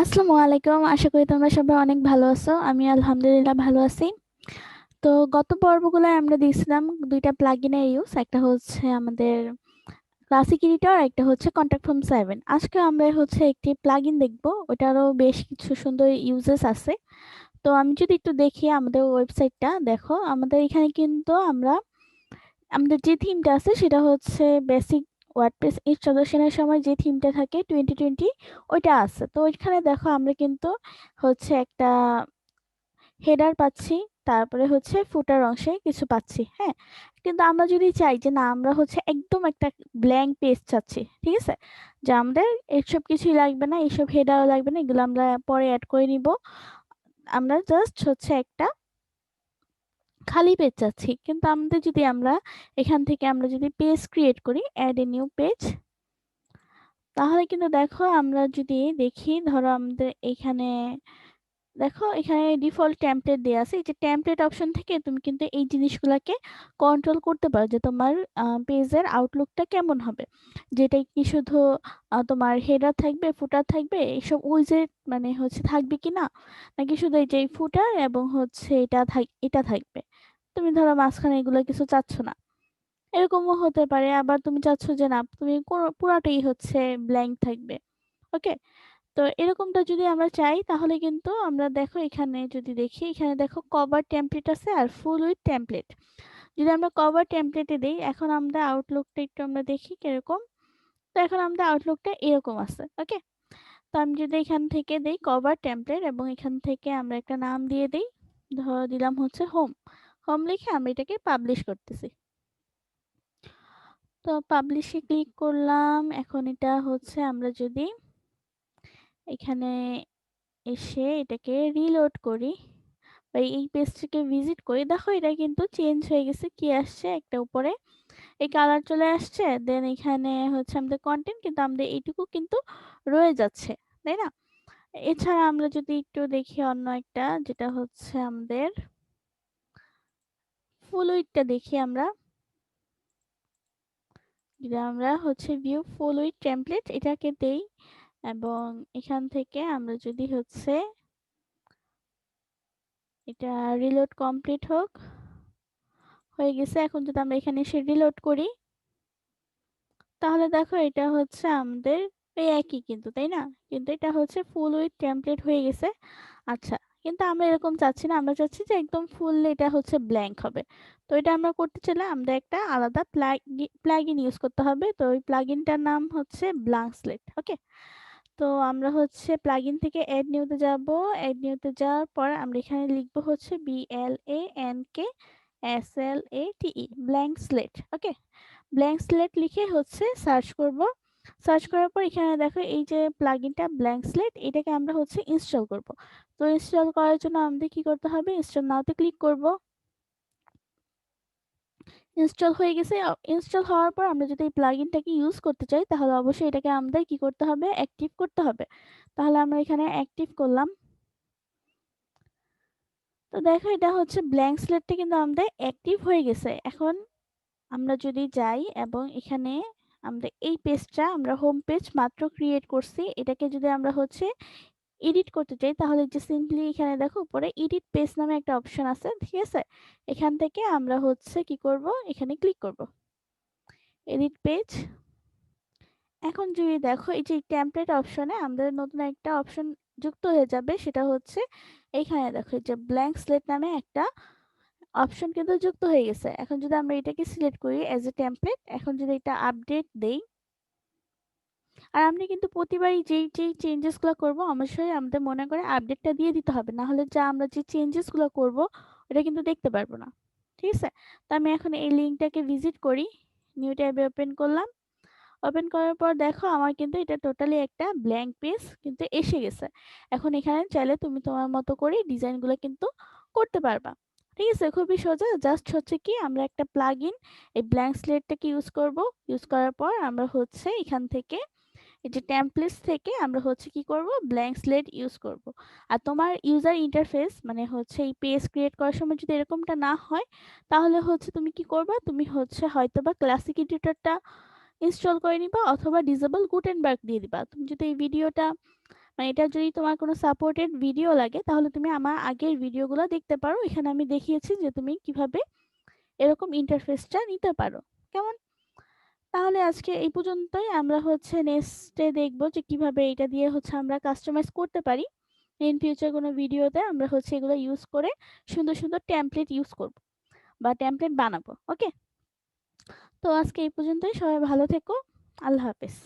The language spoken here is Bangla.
আসসালামু আলাইকুম। আশা করি তোমরা সবাই অনেক ভালো আছো। আমি আলহামদুলিল্লাহ ভালো আছি। তো গত পর্বগুলোয় আমরা দিয়েছিলাম দুইটা প্লাগইনের ইউজ, একটা হচ্ছে আমাদের ক্লাসিক এডিটর, একটা হচ্ছে কন্ট্যাক্ট ফর্ম 7। আজকে আমরা হচ্ছে একটি প্লাগইন দেখব, ওটারও বেশ কিছু সুন্দর ইউজেস আছে। তো আমি যদি একটু দেখি আমাদের ওয়েবসাইটটা, দেখো আমাদের এখানে কিন্তু আমাদের যে থিমটা আছে সেটা হচ্ছে বেসিক ওয়ার্ডপ্রেস ইনস্টলেশনের সময় যে থিমটা থাকে 2020, ওইটা আছে। তো ওইখানে দেখো আমরা কিন্তু হচ্ছে একটা হেডার পাচ্ছি, তারপরে হচ্ছে ফুটার অংশে কিছু পাচ্ছি, হ্যাঁ। কিন্তু আমরা যদি চাই যে না, আমরা হচ্ছে একদম একটা ব্ল্যাঙ্ক পেজ চাচ্ছি, ঠিক আছে, যে আমাদের এইসব কিছুই লাগবে না, এইসব হেডারও লাগবে না, এগুলো আমরা পরে অ্যাড করে নিব। আমরা জাস্ট হচ্ছে একটা খালি পেজ চাচ্ছি। কিন্তু আমাদের যদি আমরা এখান থেকে আমরা যদি পেজ ক্রিয়েট করি, অ্যাড এ নিউ পেজ, তাহলে কিন্তু দেখো আমরা যদি দেখি, ধরো আমাদের এখানে দেখো এখানে ডিফল্ট টেমপ্লেট দেওয়া আছে। এই যে টেমপ্লেট অপশন থেকে তুমি কিন্তু এই জিনিসগুলোকে কন্ট্রোল করতে পারো যে তোমার পেজের আউটলুকটা কেমন হবে, যেটা কি শুধু তোমার হেডার থাকবে, ফুটার থাকবে, এইসব উইজেট মানে হচ্ছে থাকবে কি না, নাকি শুধু এই যে ফুটার এবং হচ্ছে এটা থাকবে। তুমি ধরো মাঝখানে এগুলো কিছু চাচ্ছ না, এরকমও হতে পারে। আবার তুমি চাচ্ছ যে না, তুমি পুরাটাই হচ্ছে ব্ল্যাঙ্ক থাকবে। ওকে। তো এরকমটা যদি আমরা চাই, তাহলে কিন্তু আমরা দেখো এখানে যদি দেখি, এখানে দেখো কভার টেমপ্লেট আছে আর ফুল উইথ টেমপ্লেট। যদি আমরা কভার টেমপ্লেটে দিই, এখন আমরা আউটলুকটা একটু আমরা দেখি কিরকম। তো এখন আমাদের আউটলুকটা এরকম আছে। ওকে। তো আমি যদি এখান থেকে দেই কভার টেমপ্লেট এবং এখান থেকে আমরা একটা নাম দিয়ে দিই, ধরো দিলাম হচ্ছে হোম। হোম লিখে আমি এটাকে পাবলিশ করতেছি। তো পাবলিশে ক্লিক করলাম। এখন এটা হচ্ছে আমরা যদি এখানে এসে এটাকে রিলোড করি বা এই পেজটিকে ভিজিট করি, দেখো এটা কিন্তু চেঞ্জ হয়ে গেছে। কি আসছে একটা উপরে এই কালার চলে আসছে, দেন এখানে হচ্ছে আমাদের কন্টেন্ট, কিন্তু আমাদের এইটুকু কিন্তু রয়ে যাচ্ছে, তাই না? এছাড়া আমরা যদি একটু দেখি অন্য একটা, যেটা হচ্ছে আমাদের ফুলউইডটা দেখি আমরা, যদি আমরা হচ্ছে ভিউ ফুল উইথ টেমপ্লেট এটাকে দেই এবং এখান থেকে আমরা যদি হচ্ছে এটা রিলোড কমপ্লিট হোক, হয়ে গেছে। এখন যদি আমরা এখানে এসে রিলোড করি, তাহলে দেখো এটা হচ্ছে আমাদের এই একই কিন্তু, তাই না? কিন্তু এটা হচ্ছে ফুল উইথ টেমপ্লেট হয়ে গেছে। আচ্ছা, কিন্তু আমরা এরকম চাচ্ছি না, আমরা চাচ্ছি যে একদম ফুল এটা হচ্ছে ব্ল্যাঙ্ক হবে। তো এটা আমরা করতে চাইলে আমাদের একটা আলাদা প্লাগইন ইউজ করতে হবে। তো ওই প্লাগইনটার নাম হচ্ছে ব্ল্যাঙ্ক স্লেট। ওকে। তো আমরা হচ্ছে প্লাগইন থেকে অ্যাড নিউতে যাব। অ্যাড নিউতে যাওয়ার পর আমরা এখানে লিখবো হচ্ছে BLANKSLATE, ব্ল্যাঙ্ক স্লেট। ওকে। ব্ল্যাঙ্ক স্লেট লিখে হচ্ছে সার্চ করব। সার্চ করার পর এখানে দেখো এই যে প্লাগইনটা ব্ল্যাঙ্ক স্লেট, এটাকে আমরা হচ্ছে ইনস্টল করব। তো ইনস্টল করার জন্য আমাদের কি করতে হবে, ইনস্টল নাওতে ক্লিক করব। ইনস্টল হয়ে গেছে। ইনস্টল হওয়ার পর আমরা যদি এই প্লাগইনটাকে ইউজ করতে চাই, তাহলে অবশ্যই এটাকে আমাদের কি করতে হবে, অ্যাক্টিভ করতে হবে। তাহলে আমরা এখানে অ্যাক্টিভ করলাম। তো দেখো এটা হচ্ছে ব্ল্যাঙ্ক স্লেটটা কিন্তু আমাদের অ্যাক্টিভ হয়ে গেছে। এখন আমরা যদি যাই এবং এখানে আমরা এই পেজটা আমরা হোম পেজ মাত্র ক্রিয়েট করছি, এটাকে যদি আমরা হচ্ছে এডিট করতে চাই, তাহলে যে সিম্পলি এখানে দেখো উপরে এডিট পেজ নামে একটা অপশন আছে, ঠিক আছে। এখান থেকে আমরা হচ্ছে কি করব, এখানে ক্লিক করব এডিট পেজ। এখন যদি দেখো এই যে টেমপ্লেট অপশনে আমাদের নতুন একটা অপশন যুক্ত হয়ে যাবে, সেটা হচ্ছে এইখানে দেখো এই যে ব্ল্যাঙ্ক স্লেট নামে একটা অপশন কিন্তু যুক্ত হয়ে গেছে। এখন যদি আমরা এটাকে সিলেক্ট করি অ্যাজ এ টেমপ্লেট, এখন যদি এটা আপডেট দেই, আর আমরা কিন্তু প্রতিবারই যেই যেই চেঞ্জেসগুলো করব, অবশ্যই আমাদের মনে করে আপডেটটা দিয়ে দিতে হবে, না হলে যা আমরা যে চেঞ্জেসগুলো করব ওটা কিন্তু দেখতে পারবো না, ঠিক আছে। তো আমি এখন এই লিঙ্কটাকে ভিজিট করি, নিউ ট্যাবে ওপেন করলাম। ওপেন করার পর দেখো আমার কিন্তু এটা টোটালি একটা ব্ল্যাঙ্ক পেজ কিন্তু এসে গেছে। এখন এখানে চাইলে তুমি তোমার মতো করে ডিজাইনগুলো কিন্তু করতে পারবা, ঠিক আছে। খুবই সোজা, জাস্ট হচ্ছে কি আমরা একটা প্লাগইন এই ব্ল্যাঙ্ক স্লেটটাকে ইউজ করব। ইউজ করার পর আমরা হচ্ছে এখান থেকে এই যে টেমপ্লেটস থেকে আমরা হচ্ছে কি করব, ব্ল্যাঙ্ক স্লেট ইউজ করব। আর তোমার ইউজার ইন্টারফেস মানে হচ্ছে এই পেজ ক্রিয়েট করার সময় যদি এরকমটা না হয়, তাহলে হচ্ছে তুমি কি করবা, তুমি হচ্ছে হয়তোবা ক্লাসিক এডিটরটা ইনস্টল করে নিবা অথবা ডিসেবল গুটেনবার্গ দিয়ে দিবা। তুমি যদি এই ভিডিওটা মানে এটা যদি তোমার কোনো সাপোর্টেড ভিডিও লাগে তাহলে তুমি আমার আগের ভিডিওগুলো দেখতে পারো, এখানে আমি দেখিয়েছি যে তুমি কিভাবে এরকম ইন্টারফেসটা নিতে পারো। কেমন? তাহলে আজকে এই পর্যন্তই। আমরা হচ্ছে নেক্সটে দেখবো যে কিভাবে এটা দিয়ে হচ্ছে আমরা কাস্টমাইজ করতে পারি। ইন ফিউচার কোনো ভিডিওতে আমরা হচ্ছে এগুলো ইউজ করে সুন্দর সুন্দর টেমপ্লেট ইউজ করব বা টেমপ্লেট বানাবো। ওকে, তো আজকে এই পর্যন্তই। সবাই ভালো থেকো। আল্লাহ হাফেজ।